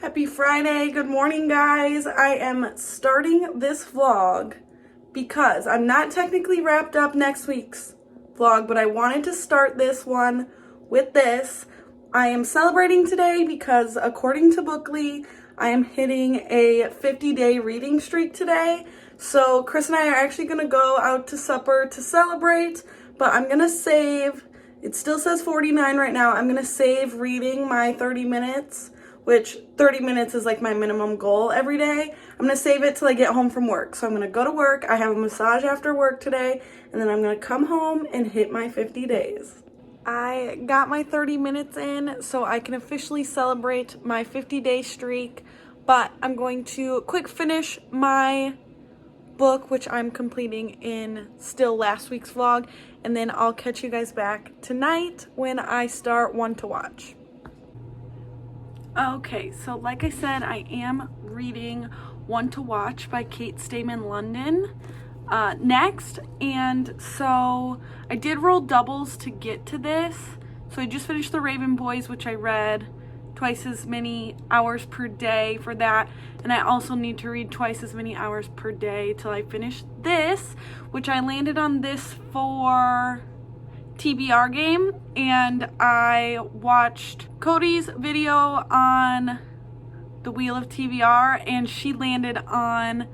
Happy Friday. Good morning, guys. I am starting this vlog because I'm not technically wrapped up next week's vlog, but I wanted to start this one with this. I am celebrating today because according to Bookly, I am hitting a 50-day reading streak today. So Chris and I are actually going to go out to supper to celebrate, but I'm going to save, it still says 49 right now, I'm going to save reading my 30 minutes, which 30 minutes is like my minimum goal every day. I'm gonna save it till I get home from work. So I'm gonna go to work, I have a massage after work today, and then I'm gonna come home and hit my 50 days. I got my 30 minutes in, so I can officially celebrate my 50-day streak, but I'm going to quick finish my book, which I'm completing in still last week's vlog, and then I'll catch you guys back tonight when I start One to Watch. Okay, so like I said, I am reading One to Watch by Kate Stayman London next, and so I did roll doubles to get to this. So I just finished The Raven Boys, which I read twice as many hours per day for that, and I also need to read twice as many hours per day till I finish this, which I landed on this for TBR game, and I watched Cody's video on the wheel of TBR, and she landed on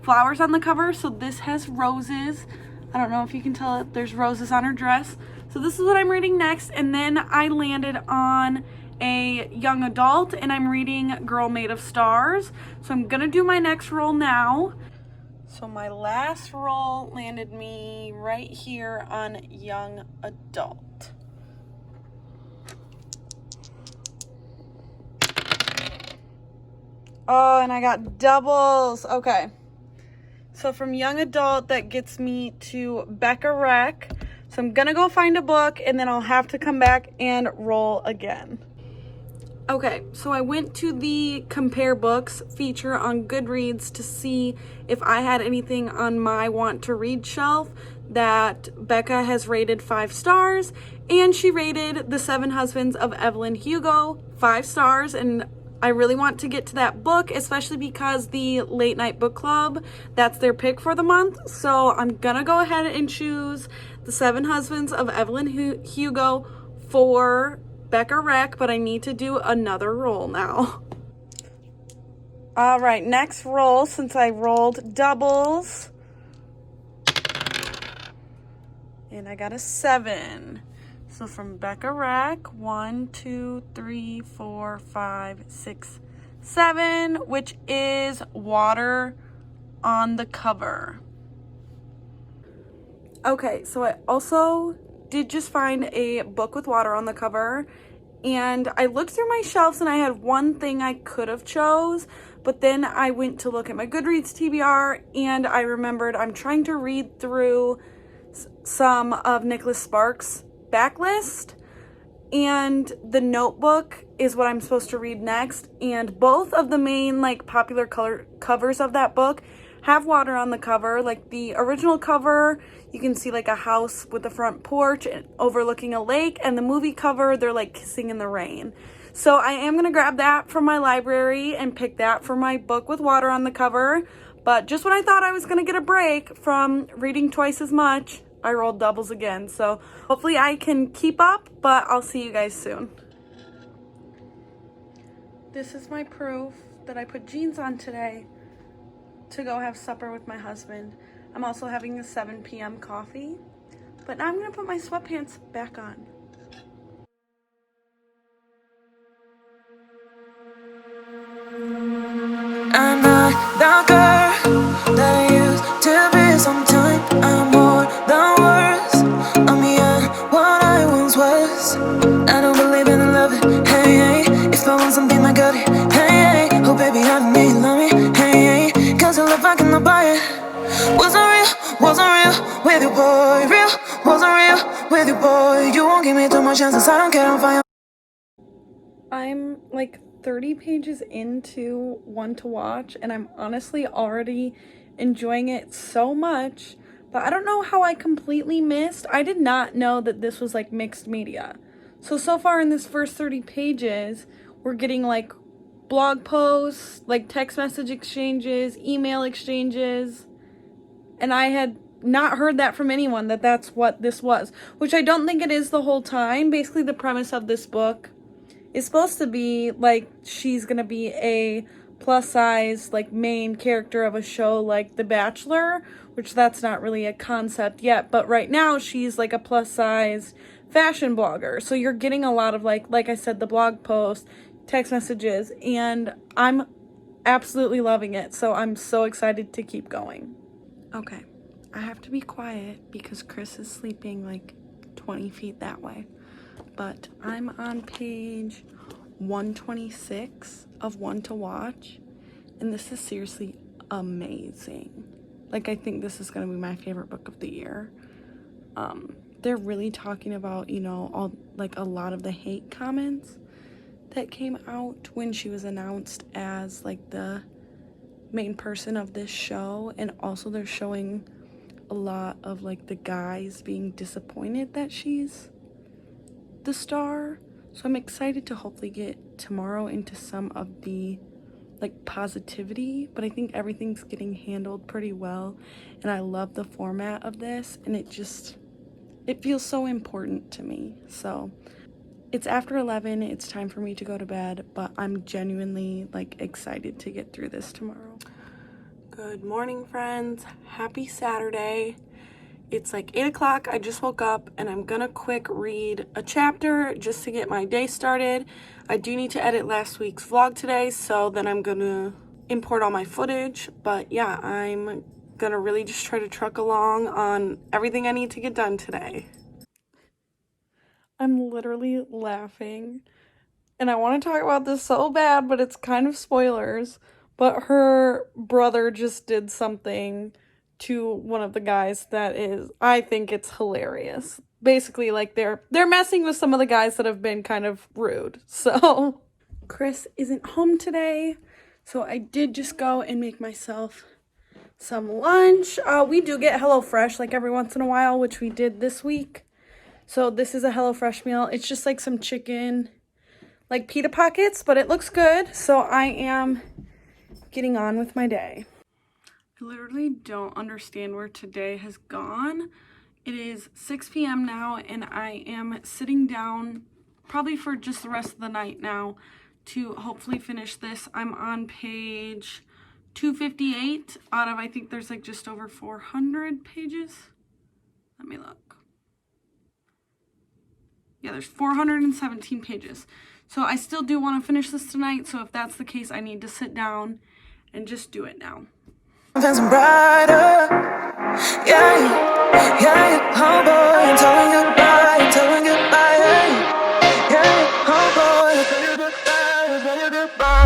flowers on the cover. So this has roses. I don't know if you can tell it, there's roses on her dress. So this is what I'm reading next, and then I landed on a young adult, and I'm reading Girl Made of Stars. So I'm gonna do my next roll now. So my last roll landed me right here on young adult. Oh, and I got doubles. Okay. So from young adult, that gets me to Becca Rec. So I'm gonna go find a book, and then I'll have to come back and roll again. Okay, so I went to the Compare Books feature on Goodreads to see if I had anything on my want to read shelf that Becca has rated 5 stars, and she rated The 7 Husbands of Evelyn Hugo 5 stars, and I really want to get to that book, especially because the Late Night Book Club, that's their pick for the month. So I'm gonna go ahead and choose The 7 Husbands of Evelyn Hugo for Becca Rec, but I need to do another roll now. All right, next roll, since I rolled doubles, and I got a 7. So from Becca Rec, 1, 2, 3, 4, 5, 6, 7, which is water on the cover. Okay, so I also did just find a book with water on the cover, and I looked through my shelves and I had one thing I could have chose, but then I went to look at my Goodreads TBR and I remembered I'm trying to read through some of Nicholas Sparks' backlist, and The Notebook is what I'm supposed to read next, and both of the main popular covers of that book have water on the cover. Like the original cover, you can see a house with a front porch overlooking a lake, and the movie cover, they're kissing in the rain. So I am gonna grab that from my library and pick that for my book with water on the cover. But just when I thought I was gonna get a break from reading twice as much, I rolled doubles again. So hopefully I can keep up, but I'll see you guys soon. This is my proof that I put jeans on today to go have supper with my husband. I'm also having a 7 p.m. coffee, but now I'm gonna put my sweatpants back on. I'm not the girl that I used to be. Sometime I'm more than words. I'm beyond what I once was. I don't believe in love, hey, hey. If I want something, I got it, hey, hey. Oh baby, I don't need love me, hey, hey. Cause your love, I cannot buy it. Wasn't real with you, boy. Real, wasn't real with you, boy. You won't give me too much chances, I don't care, I'm fine. I'm 30 pages into One to Watch, and I'm honestly already enjoying it so much, but I don't know how I completely missed. I did not know that this was mixed media. So far in this first 30 pages, we're getting blog posts, like text message exchanges, email exchanges, and I had not heard that from anyone, that that's what this was, which I don't think it is the whole time. Basically, the premise of this book is supposed to be like she's gonna be a plus size like main character of a show like The Bachelor, which that's not really a concept yet, but right now she's like a plus size fashion blogger. So you're getting a lot of like I said, the blog posts, text messages, and I'm absolutely loving it. So I'm so excited to keep going. Okay, I have to be quiet because Chris is sleeping like 20 feet that way. But I'm on page 126 of One to Watch, and this is seriously amazing. Like, I think this is going to be my favorite book of the year. They're really talking about, you know, all like a lot of the hate comments that came out when she was announced as like the main person of this show, and also they're showing a lot of like the guys being disappointed that she's the star. So I'm excited to hopefully get tomorrow into some of the like positivity, but I think everything's getting handled pretty well, and I love the format of this, and it feels so important to me. So it's after 11, it's time for me to go to bed, but I'm genuinely like excited to get through this tomorrow. Good morning, friends. Happy Saturday. It's like 8 o'clock. I just woke up and I'm gonna quick read a chapter just to get my day started. I do need to edit last week's vlog today, so then I'm gonna import all my footage. But yeah, I'm gonna really just try to truck along on everything I need to get done today. I'm literally laughing, and I want to talk about this so bad, but it's kind of spoilers. But her brother just did something to one of the guys that is, I think it's hilarious. Basically, like they're messing with some of the guys that have been kind of rude. So Chris isn't home today, so I did just go and make myself some lunch. We do get HelloFresh like every once in a while, which we did this week. So this is a HelloFresh meal. It's just like some chicken, like pita pockets, but it looks good. So I am getting on with my day. I literally don't understand where today has gone. It is 6 p.m. now, and I am sitting down probably for just the rest of the night now to hopefully finish this. I'm on page 258 out of, I think there's like just over 400 pages. Let me look. Yeah, there's 417 pages. So I still do want to finish this tonight. So if that's the case, I need to sit down and just do it now. Sometimes I'm brighter. Yeah, oh boy, I'm telling goodbye, yeah, oh boy, I'm telling goodbye.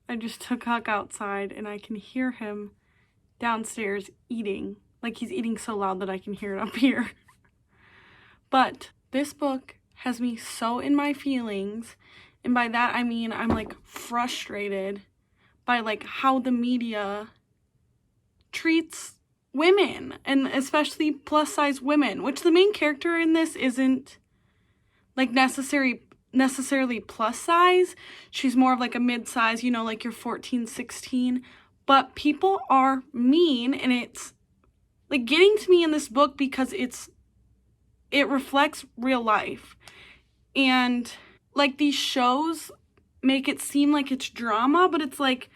I just took Huck outside and I can hear him downstairs eating. Like he's eating so loud that I can hear it up here. But this book has me so in my feelings. And by that I mean I'm like frustrated by like how the media treats women, and especially plus size women, which the main character in this isn't like necessarily plus size. She's more of like a mid-size, you know, like you're 14, 16. But people are mean, and it's like getting to me in this book because it reflects real life. And like these shows make it seem like it's drama, but it's like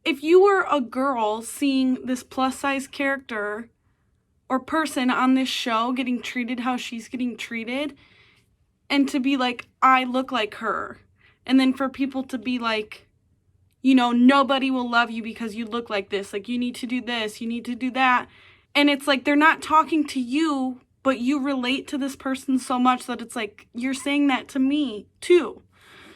if you were a girl seeing this plus size character or person on this show getting treated how she's getting treated, and to be like, I look like her. And then for people to be like, you know, nobody will love you because you look like this. Like, you need to do this, you need to do that. And it's like, they're not talking to you, but you relate to this person so much that it's like, you're saying that to me too.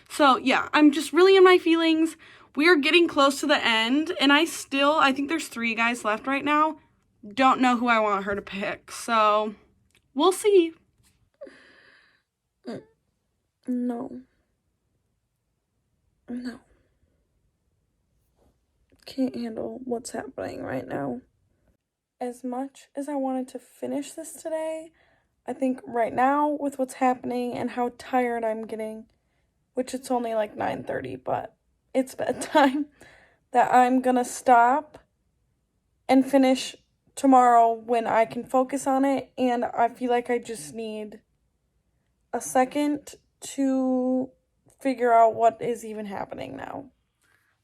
So yeah, I'm just really in my feelings. We are getting close to the end, and I think there's 3 guys left right now. Don't know who I want her to pick, so we'll see. No. Can't handle what's happening right now. As much as I wanted to finish this today, I think right now with what's happening and how tired I'm getting, which it's only like 9:30, but it's bedtime, that I'm gonna stop and finish tomorrow when I can focus on it, and I feel like I just need a second to figure out what is even happening now.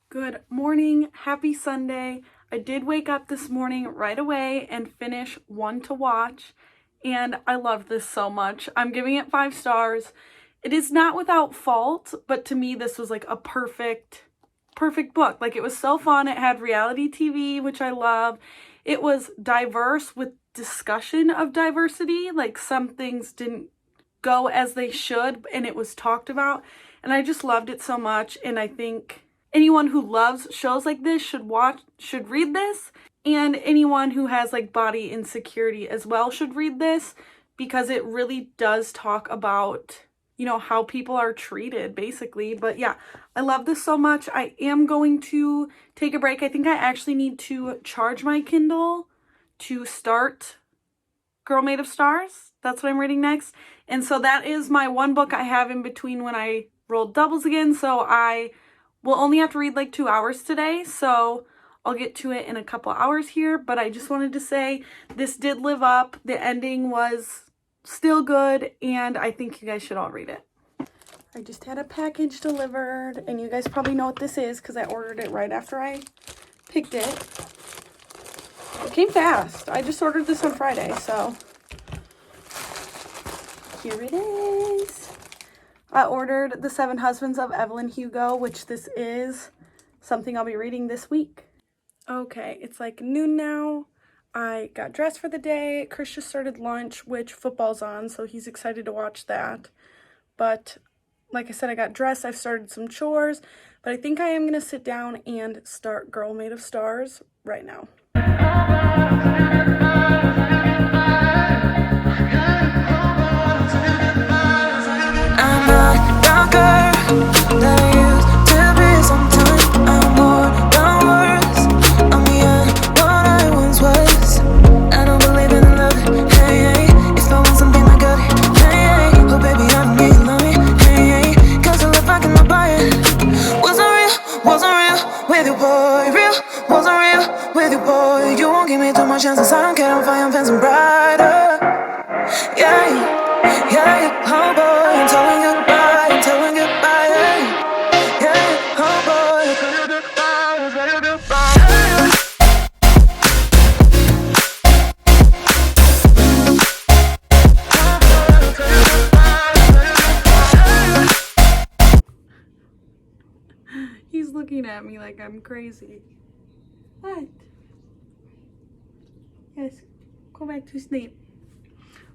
Good morning, happy Sunday. I did wake up this morning right away and finish One to Watch, and I loved this so much. I'm giving it 5 stars. It is not without fault, but to me this was like a perfect book. Like, it was so fun. It had reality TV, which I love. It was diverse with discussion of diversity. Like, some things didn't go as they should, and it was talked about, and I just loved it so much. And I think anyone who loves shows like this should read this, and anyone who has like body insecurity as well should read this, because it really does talk about, you know, how people are treated basically. But yeah, I love this so much. I am going to take a break. I think I actually need to charge my Kindle to start Girl Made of Stars. That's what I'm reading next. And so that is my one book I have in between when I rolled doubles again. So I will only have to read like 2 hours today. So I'll get to it in a couple hours here. But I just wanted to say this did live up. The ending was still good, and I think you guys should all read it. I just had a package delivered, and you guys probably know what this is because I ordered it right after I picked it. It came fast. I just ordered this on Friday, so here it is. I ordered The 7 Husbands of Evelyn Hugo, which this is something I'll be reading this week. Okay, it's like noon now. I got dressed for the day. Chris just started lunch, which football's on, so he's excited to watch that. But like I said, I got dressed. I've started some chores, but I think I am going to sit down and start Girl Made of Stars right now. I'm not the girl that I used to be. Sometimes I'm more than words. I'm beyond what I once was. I don't believe in love. Hey, hey. If I want something I got it. Hey, hey. Oh baby, I don't need love me. Hey, hey. Cause I love I cannot buy it. Wasn't real with you, boy. Real, wasn't real with you, boy. You won't give me too much chances. I don't care if I am fancy brighter. Yeah, yeah, oh boy, I'm telling goodbye, yeah, oh boy, I'm telling goodbye. He's looking at me like I'm crazy. What? Yes, go back to sleep.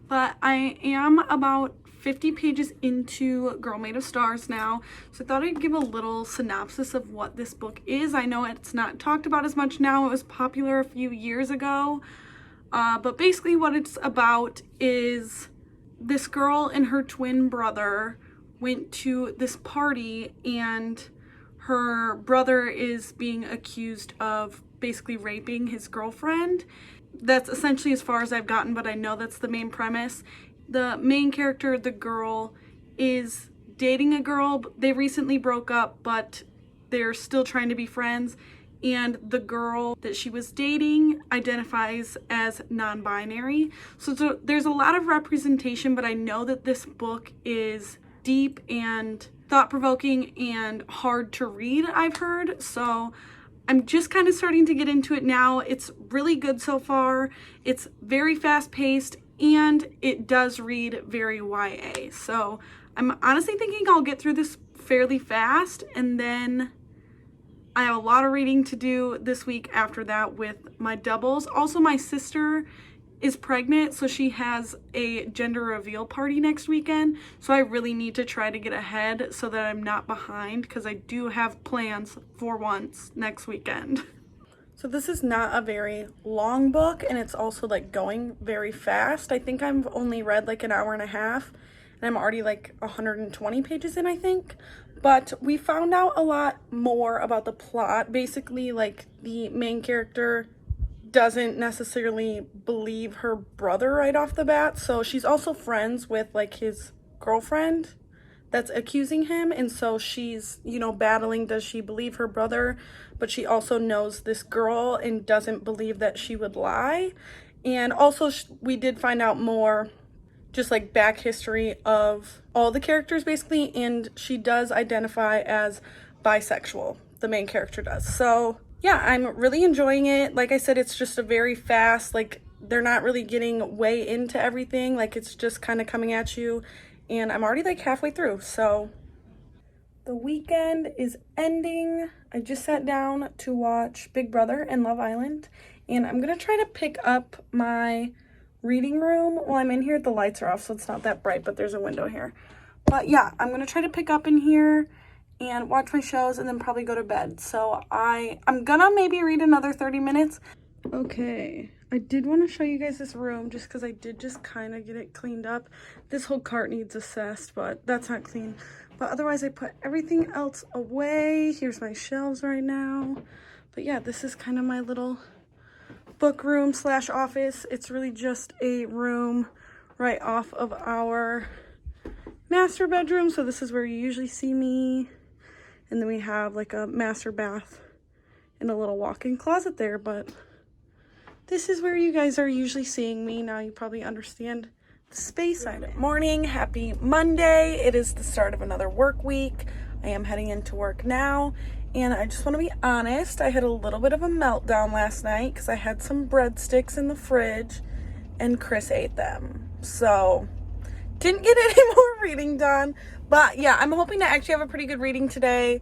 But I am about 50 pages into Girl Made of Stars now, so I thought I'd give a little synopsis of what this book is. I know it's not talked about as much now. It was popular a few years ago, but basically what it's about is this girl and her twin brother went to this party, and her brother is being accused of basically raping his girlfriend. That's essentially as far as I've gotten, but I know that's the main premise. The main character, the girl, is dating a girl. They recently broke up, but they're still trying to be friends. And the girl that she was dating identifies as non-binary. So there's a lot of representation, but I know that this book is deep and thought-provoking and hard to read, I've heard. So I'm just kind of starting to get into it now. It's really good so far. It's very fast-paced, and it does read very YA. So I'm honestly thinking I'll get through this fairly fast, and then I have a lot of reading to do this week after that with my doubles. Also, my sister is pregnant, so she has a gender reveal party next weekend. So I really need to try to get ahead so that I'm not behind, because I do have plans for once next weekend. So this is not a very long book, and it's also like going very fast. I think I've only read like an hour and a half, and I'm already like 120 pages in, I think. But we found out a lot more about the plot. Basically, like, the main character doesn't necessarily believe her brother right off the bat. So she's also friends with like his girlfriend that's accusing him, and so she's, you know, battling, does she believe her brother? But she also knows this girl and doesn't believe that she would lie. And also we did find out more just like back history of all the characters basically, and she does identify as bisexual, the main character does. So yeah, I'm really enjoying it. Like I said, it's just a very fast, like, they're not really getting way into everything. Like, it's just kind of coming at you, and I'm already like halfway through. So the weekend is ending. I just sat down to watch Big Brother and Love Island, and I'm gonna try to pick up my reading room while I'm in here. The lights are off, so it's not that bright, but there's a window here. But yeah, I'm gonna try to pick up in here and watch my shows and then probably go to bed. So I'm gonna maybe read another 30 minutes. Okay, I did want to show you guys this room just because I did just kind of get it cleaned up. This whole cart needs assessed, but that's not clean. But otherwise, I put everything else away. Here's my shelves right now. But yeah, this is kind of my little book room slash office. It's really just a room right off of our master bedroom. So this is where you usually see me. And then we have like a master bath and a little walk-in closet there, but this is where you guys are usually seeing me. Now you probably understand the space I'm in. Morning, happy Monday. It is the start of another work week. I am heading into work now, and I just want to be honest, I had a little bit of a meltdown last night because I had some breadsticks in the fridge and Chris ate them. So didn't get any more reading done. But yeah, I'm hoping to actually have a pretty good reading day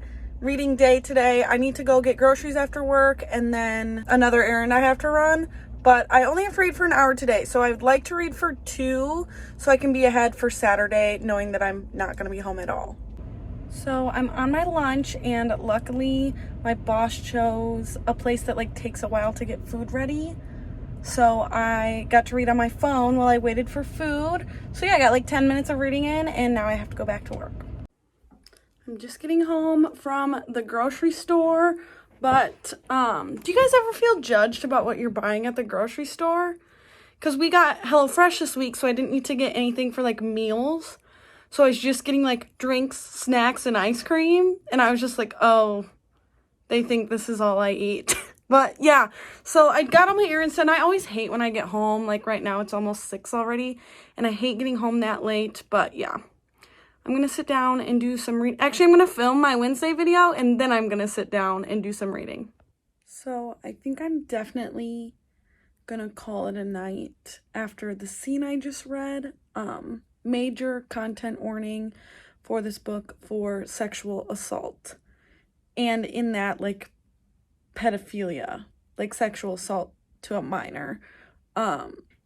today. I need to go get groceries after work and then another errand I have to run. But I only have to read for an hour today. So I would like to read for 2 so I can be ahead for Saturday, knowing that I'm not going to be home at all. So I'm on my lunch, and luckily my boss chose a place that like takes a while to get food ready. So I got to read on my phone while I waited for food. So yeah, I got like 10 minutes of reading in, and now I have to go back to work. I'm just getting home from the grocery store. But do you guys ever feel judged about what you're buying at the grocery store? Because we got HelloFresh this week, so I didn't need to get anything for like meals. So I was just getting like drinks, snacks, and ice cream. And I was just like, oh, they think this is all I eat. But yeah, so I got all my errands done. I always hate when I get home. Like right now, it's almost 6 already, and I hate getting home that late. But yeah, I'm going to sit down and do some reading. Actually, I'm going to film my Wednesday video, and then I'm going to sit down and do some reading. So I think I'm definitely going to call it a night after the scene I just read. Major content warning for this book for sexual assault. And in that, like, pedophilia, like sexual assault to a minor.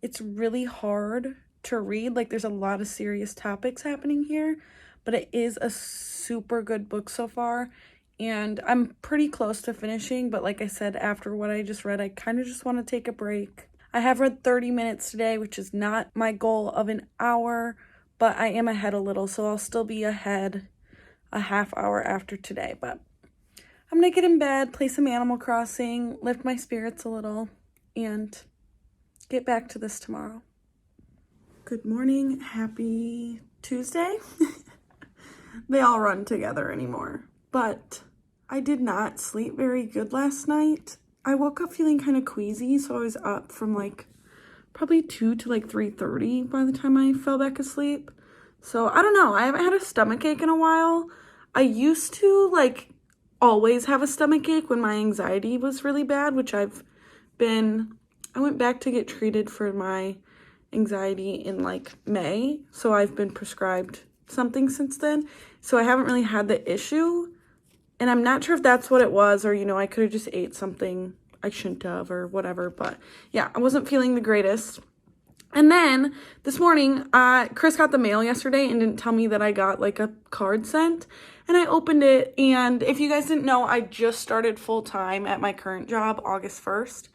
It's really hard to read. Like, there's a lot of serious topics happening here, but it is a super good book so far, and I'm pretty close to finishing. But like I said, after what I just read, I kind of just want to take a break. I have read 30 minutes today, which is not my goal of an hour, but I am ahead a little, so I'll still be ahead a half hour after today. But I'm gonna get in bed, play some Animal Crossing, lift my spirits a little, and get back to this tomorrow. Good morning, happy Tuesday. They all run together anymore. But I did not sleep very good last night. I woke up feeling kind of queasy, so I was up from like probably 2 to like 3:30 by the time I fell back asleep. So I don't know, I haven't had a stomach ache in a while. I used to like always have a stomach ache when my anxiety was really bad, which I went back to get treated for my anxiety in like May, so I've been prescribed something since then, so I haven't really had the issue, and I'm not sure if that's what it was, or, you know, I could have just ate something I shouldn't have or whatever. But yeah, I wasn't feeling the greatest, And then this morning, Chris got the mail yesterday and didn't tell me that I got like a card sent. And I opened it. And if you guys didn't know, I just started full time at my current job August 1st.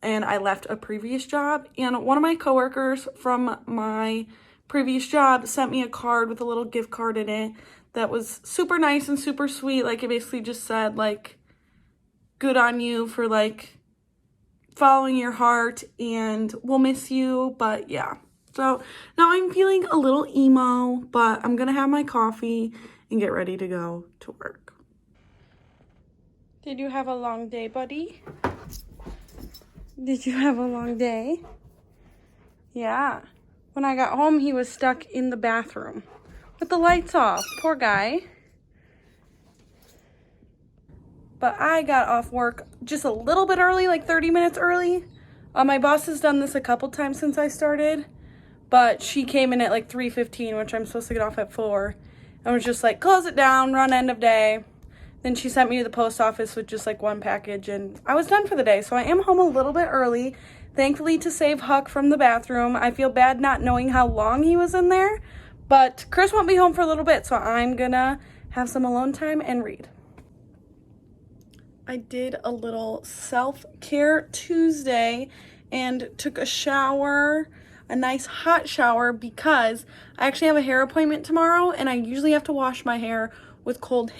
And I left a previous job. And one of my coworkers from my previous job sent me a card with a little gift card in it that was super nice and super sweet. Like, it basically just said, like, good on you for, like, following your heart, and we'll miss you. But yeah, so now I'm feeling a little emo, but I'm gonna have my coffee and get ready to go to work. Did you have a long day, buddy? Did you have a long day? Yeah. When I got home, he was stuck in the bathroom with the lights off. Poor guy. But I got off work just a little bit early, like 30 minutes early. My boss has done this a couple times since I started, but she came in at like 3:15, which I'm supposed to get off at 4, and was just like, close it down, run end of day. Then she sent me to the post office with just like one package, and I was done for the day. So I am home a little bit early, thankfully, to save Huck from the bathroom. I feel bad not knowing how long he was in there, but Chris won't be home for a little bit, so I'm gonna have some alone time and read. I did a little self-care Tuesday and took a shower, a nice hot shower, because I actually have a hair appointment tomorrow, and I usually have to wash my hair with cold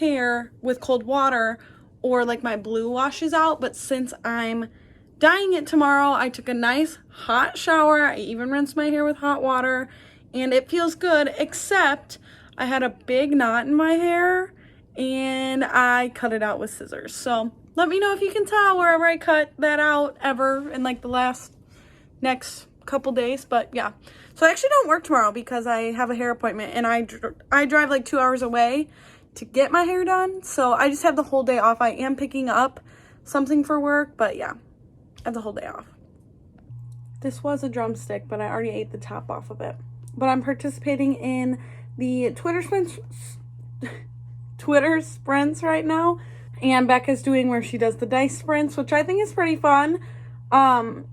water, or like my blue washes out. But since I'm dyeing it tomorrow, I took a nice hot shower. I even rinsed my hair with hot water, and it feels good, except I had a big knot in my hair and I cut it out with scissors. So let me know if you can tell wherever I cut that out ever in like the next couple days. But yeah, so I actually don't work tomorrow because I have a hair appointment, and I drive like 2 hours away to get my hair done. So I just have the whole day off. I am picking up something for work, but yeah, I have the whole day off. This was a drumstick, but I already ate the top off of it. But I'm participating in the Twitter sprints right now, and Becca's doing where she does the dice sprints, which I think is pretty fun. I'm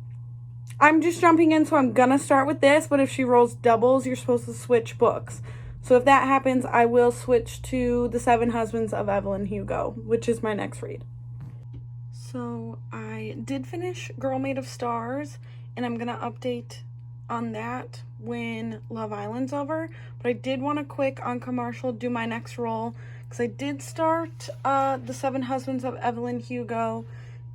just jumping in, so I'm gonna start with this, but if she rolls doubles, you're supposed to switch books. So if that happens, I will switch to The 7 Husbands of Evelyn Hugo, which is my next read. So I did finish Girl Made of Stars, and I'm gonna update on that when Love Island's over. But I did want to quick on commercial do my next roll, because I did start The 7 Husbands of Evelyn Hugo,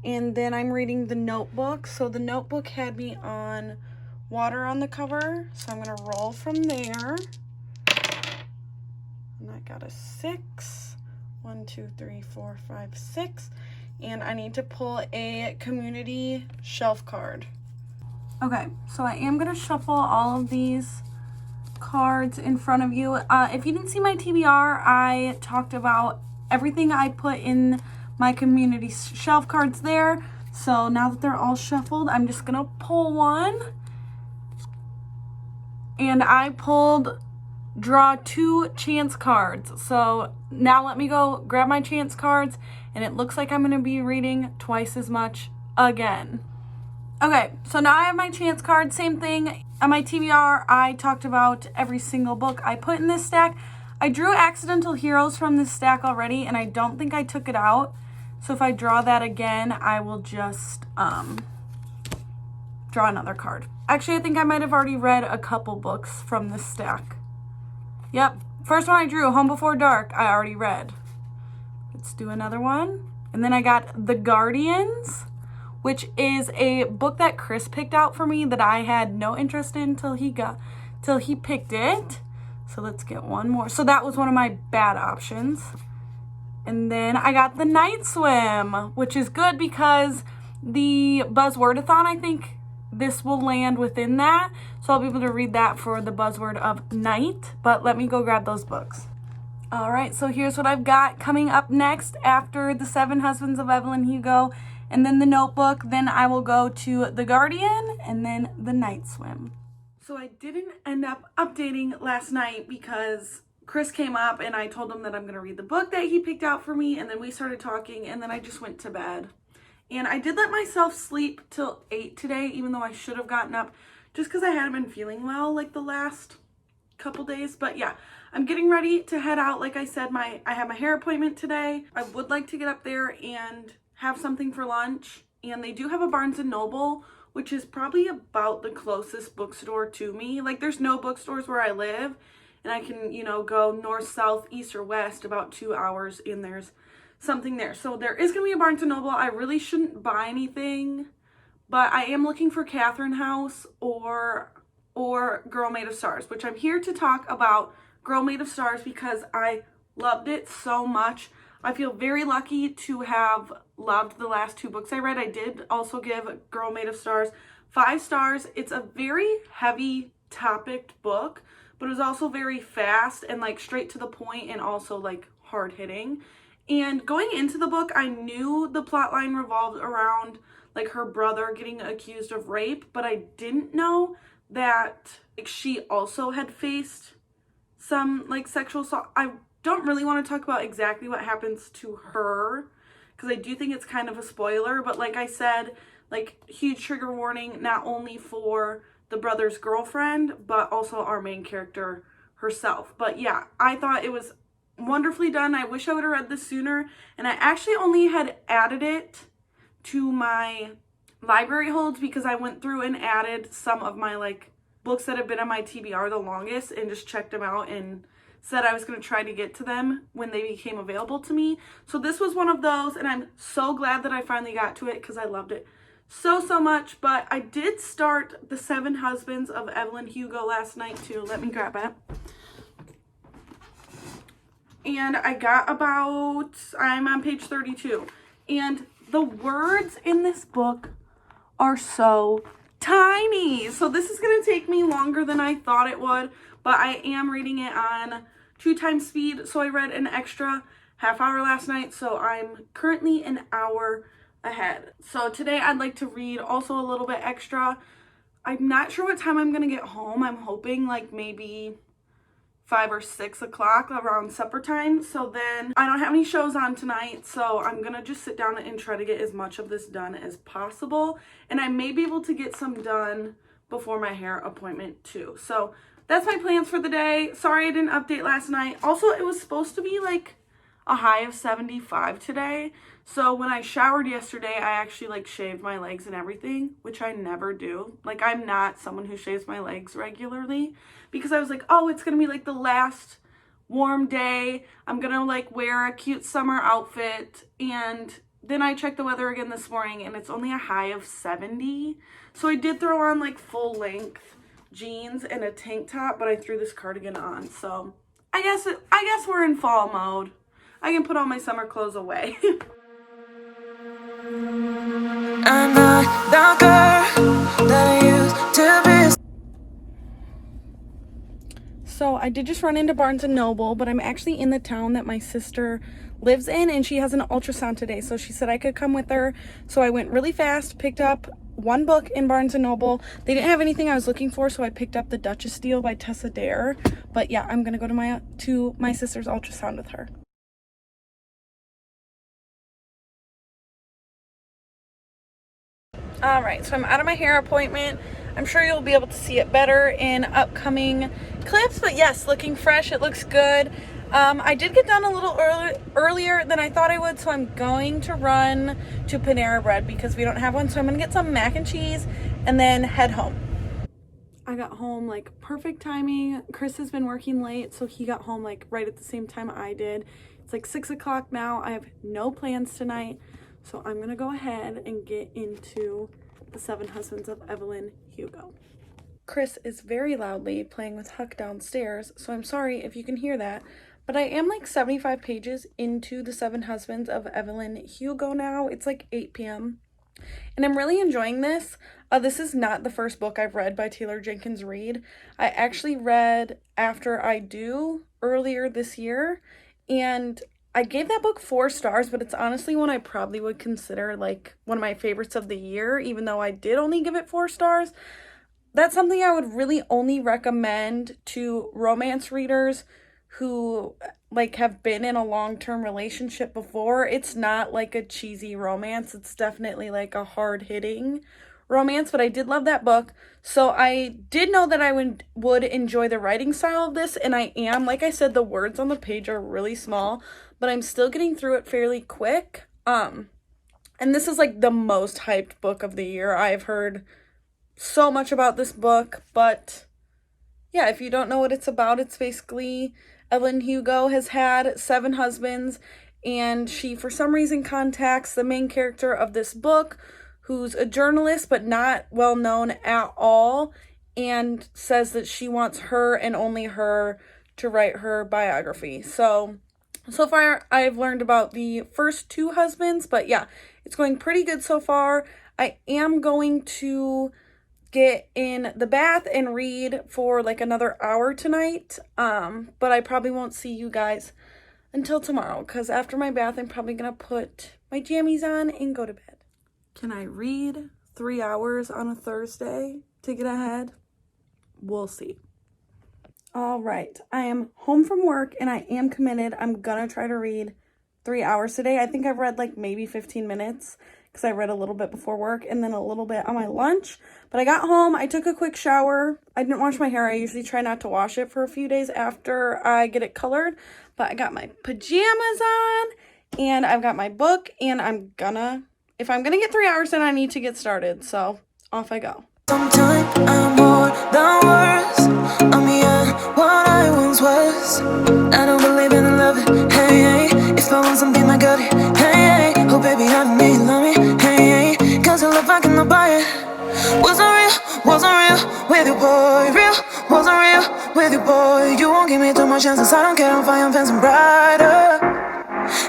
and then I'm reading The Notebook. So The Notebook had me on water on the cover, so I'm going to roll from there. And I got a 6. 1, 2, 3, 4, 5, 6. And I need to pull a community shelf card. Okay, so I am going to shuffle all of these cards in front of you. If you didn't see my TBR, I talked about everything I put in my community shelf cards there. So now that they're all shuffled, I'm just gonna pull one. And I pulled draw 2 chance cards. So now let me go grab my chance cards, and it looks like I'm gonna be reading twice as much again. Okay, so now I have my chance card. Same thing. On my TBR, I talked about every single book I put in this stack. I drew Accidental Heroes from this stack already, and I don't think I took it out. So if I draw that again, I will just draw another card. Actually, I think I might have already read a couple books from this stack. Yep, first one I drew, Home Before Dark, I already read. Let's do another one. And then I got The Guardians, which is a book that Chris picked out for me that I had no interest in till he picked it. So let's get one more. So that was one of my bad options. And then I got The Night Swim, which is good because the Buzzwordathon, I think this will land within that. So I'll be able to read that for the buzzword of night. But let me go grab those books. All right, so here's what I've got coming up next after The 7 Husbands of Evelyn Hugo, and then The Notebook. Then I will go to The Guardian, and then The Night Swim. So I didn't end up updating last night because Chris came up and I told him that I'm going to read the book that he picked out for me, and then we started talking, and then I just went to bed. And I did let myself sleep till 8 today, even though I should have gotten up just because I hadn't been feeling well like the last couple days. But yeah, I'm getting ready to head out. Like I said, I have my hair appointment today. I would like to get up there and have something for lunch. And they do have a Barnes & Noble, which is probably about the closest bookstore to me. Like, there's no bookstores where I live, and I can, you know, go north, south, east, or west about 2 hours, and there's something there. So there is going to be a Barnes & Noble. I really shouldn't buy anything, but I am looking for Catherine House or Girl Made of Stars, which I'm here to talk about Girl Made of Stars because I loved it so much. I feel very lucky to have loved the last 2 books I read. I did also give Girl Made of Stars 5 stars. It's a very heavy topic book, but it was also very fast and like straight to the point and also like hard hitting. And going into the book, I knew the plot line revolved around like her brother getting accused of rape, but I didn't know that like she also had faced some like sexual assault. I don't really want to talk about exactly what happens to her because I do think it's kind of a spoiler, but like I said, like huge trigger warning, not only for the brother's girlfriend, but also our main character herself. But yeah, I thought it was wonderfully done. I wish I would have read this sooner, and I actually only had added it to my library holds because I went through and added some of my like books that have been on my TBR the longest and just checked them out and said I was going to try to get to them when they became available to me. So this was one of those, and I'm so glad that I finally got to it because I loved it so much. But I did start The 7 Husbands of Evelyn Hugo last night too. Let me grab it. And I got about, I'm on page 32. And the words in this book are so tiny. So this is going to take me longer than I thought it would, but I am reading it on 2 times speed. So I read an extra half hour last night. So I'm currently an hour ahead. So today I'd like to read also a little bit extra. I'm not sure what time I'm going to get home. I'm hoping like maybe 5 or 6 o'clock around supper time. So then I don't have any shows on tonight, so I'm gonna just sit down and try to get as much of this done as possible, and I may be able to get some done before my hair appointment too. So that's my plans for the day. Sorry I didn't update last night. Also, it was supposed to be like a high of 75 today, so when I showered yesterday, I actually like shaved my legs and everything, which I never do. Like, I'm not someone who shaves my legs regularly because I was like, oh, it's gonna be like the last warm day, I'm gonna like wear a cute summer outfit. And then I checked the weather again this morning and it's only a high of 70. So I did throw on like full length jeans and a tank top, but I threw this cardigan on. So I guess we're in fall mode. I can put all my summer clothes away. I'm not the girl that I used to be. So I did just run into Barnes & Noble, but I'm actually in the town that my sister lives in, and she has an ultrasound today. So she said I could come with her. So I went really fast, picked up 1 book in Barnes & Noble. They didn't have anything I was looking for, so I picked up The Duchess Deal by Tessa Dare. But yeah, I'm gonna go to my sister's ultrasound with her. All right, so I'm out of my hair appointment. I'm sure you'll be able to see it better in upcoming clips, but yes, looking fresh. It looks good. I did get done a little earlier than I thought I would, so I'm going to run to Panera Bread because we don't have one. So I'm gonna get some mac and cheese and then head home. I got home like perfect timing. Chris has been working late, so he got home like right at the same time I did. It's like 6 o'clock now. I have no plans tonight. So I'm gonna go ahead and get into The 7 Husbands of Evelyn Hugo. Chris is very loudly playing with Huck downstairs, so I'm sorry if you can hear that, but I am like 75 pages into The 7 Husbands of Evelyn Hugo now. It's like 8 p.m. and I'm really enjoying this. This is not the first book I've read by Taylor Jenkins Reid. I actually read After I Do earlier this year, and I gave that book 4 stars, but it's honestly one I probably would consider like one of my favorites of the year, even though I did only give it 4 stars. That's something I would really only recommend to romance readers who like have been in a long-term relationship before. It's not like a cheesy romance. It's definitely like a hard-hitting romance, but I did love that book. So I did know that I would enjoy the writing style of this, and I am. Like I said, the words on the page are really small, but I'm still getting through it fairly quick. And this is like the most hyped book of the year. I've heard so much about this book, but yeah, if you don't know what it's about, it's basically Evelyn Hugo has had 7 husbands, and she, for some reason, contacts the main character of this book, who's a journalist but not well known at all, and says that she wants her and only her to write her biography. So far I've learned about the first 2 husbands, but yeah, it's going pretty good so far. I am going to get in the bath and read for like another hour tonight, but I probably won't see you guys until tomorrow, because after my bath I'm probably gonna put my jammies on and go to bed. Can I read 3 hours on a Thursday to get ahead? We'll see. All right, I am home from work and I am committed. I'm gonna try to read 3 hours today. I think I've read like maybe 15 minutes because I read a little bit before work and then a little bit on my lunch. But I got home, I took a quick shower. I didn't wash my hair. I usually try not to wash it for a few days after I get it colored. But I got my pajamas on and I've got my book, and if I'm gonna get 3 hours, then I need to get started. So off I go. Sometimes I'm more than words. I'm beyond what I once was. I don't believe in love. Hey, if I want something, I got it. Hey, oh baby, I don't need love me. Hey, cause your love I cannot buy it. Wasn't real with you, boy. Real, wasn't real with you, boy. You won't give me too much chances. I don't care if I am fancy brighter.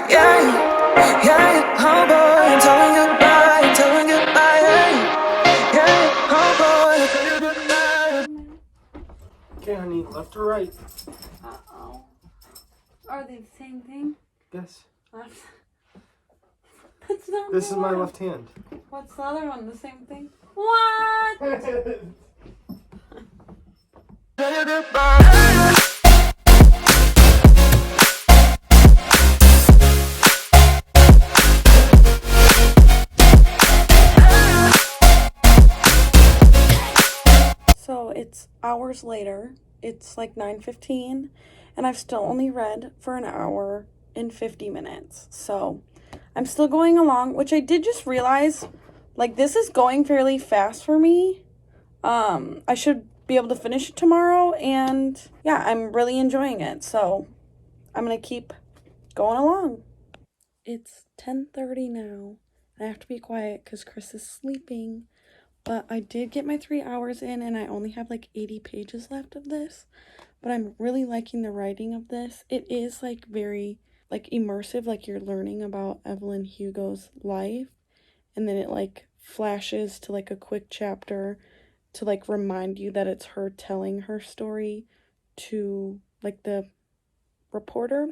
Yeah, oh boy, I'm telling goodbye, yeah, oh boy, I'm telling goodbye. Okay, honey, left or right? Uh-oh. Are they the same thing? Yes. Left. That's not This is my one. left hand. What's the other one? The same thing? What? So it's hours later. It's like 9:15, and I've still only read for an hour and 50 minutes. So I'm still going along, which I did just realize, like, this is going fairly fast for me. I should be able to finish it tomorrow, and yeah, I'm really enjoying it. So I'm gonna keep going along. It's 10:30 now. I have to be quiet because Chris is sleeping. But I did get my 3 hours in, and I only have like 80 pages left of this. But I'm really liking the writing of this. It is like very like immersive, like you're learning about Evelyn Hugo's life. And then it like flashes to like a quick chapter to like remind you that it's her telling her story to like the reporter.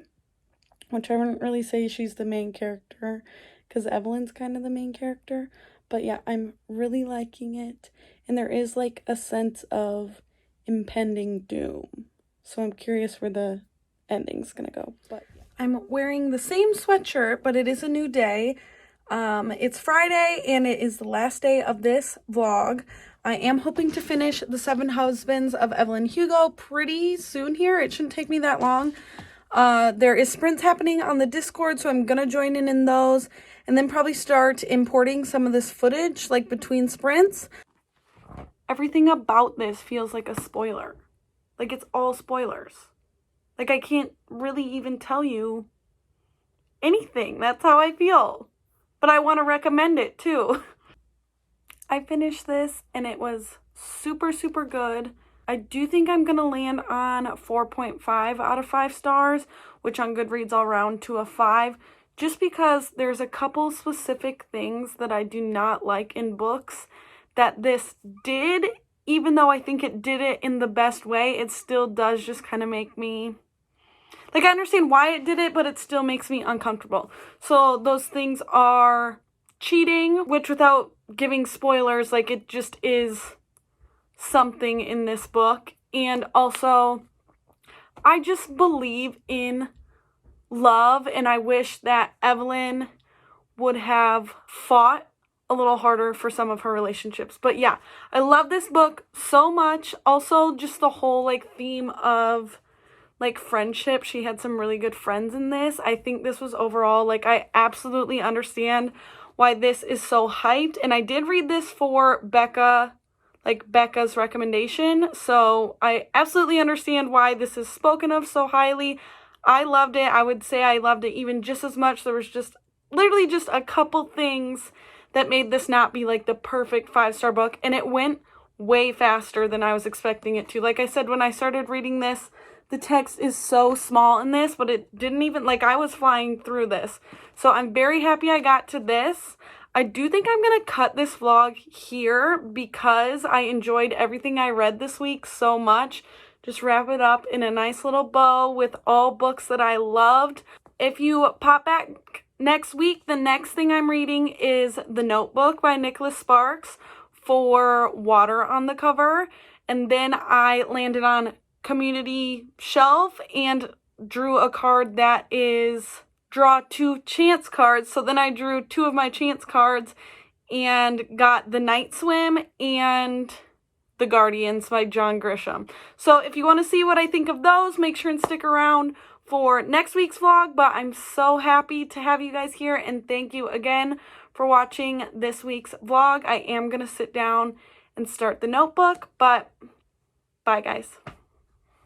Which I wouldn't really say she's the main character, because Evelyn's kind of the main character. But yeah, I'm really liking it. And there is like a sense of impending doom. So I'm curious where the ending's gonna go. But I'm wearing the same sweatshirt, but it is a new day. It's Friday, and it is the last day of this vlog. I am hoping to finish The 7 Husbands of Evelyn Hugo pretty soon here. It shouldn't take me that long. There is sprints happening on the Discord, so I'm gonna join in those, and then probably start importing some of this footage, like between sprints. Everything about this feels like a spoiler. Like, it's all spoilers. Like, I can't really even tell you anything. That's how I feel. But I want to recommend it, too. I finished this, and it was super, super good. I do think I'm going to land on 4.5 out of 5 stars, which on Goodreads I'll round to a 5, just because there's a couple specific things that I do not like in books that this did. Even though I think it did it in the best way, it still does just kind of make me, like, I understand why it did it, but it still makes me uncomfortable. So those things are cheating, which, without giving spoilers, like, it just is something in this book. And also, I just believe in love, and I wish that Evelyn would have fought a little harder for some of her relationships. But yeah, I love this book so much. Also, just the whole like theme of like friendship. She had some really good friends in this. I think this was overall, like, I absolutely understand why this is so hyped. And I did read this for Becca, like Becca's recommendation. So I absolutely understand why this is spoken of so highly. I loved it. I would say I loved it even just as much. There was just literally just a couple things that made this not be like the perfect 5-star book, and it went way faster than I was expecting it to. Like I said, when I started reading this, the text is so small in this, but it didn't even, like, I was flying through this. So I'm very happy I got to this. I do think I'm going to cut this vlog here because I enjoyed everything I read this week so much. Just wrap it up in a nice little bow with all books that I loved. If you pop back next week, the next thing I'm reading is The Notebook by Nicholas Sparks for Water on the cover. And then I landed on Community Shelf and drew a card that is draw 2 chance cards. So then I drew 2 of my chance cards and got The Night Swim and The Guardians by John Grisham. So if you want to see what I think of those, make sure and stick around for next week's vlog. But I'm so happy to have you guys here, and thank you again for watching this week's vlog. I am going to sit down and start The Notebook, but bye guys.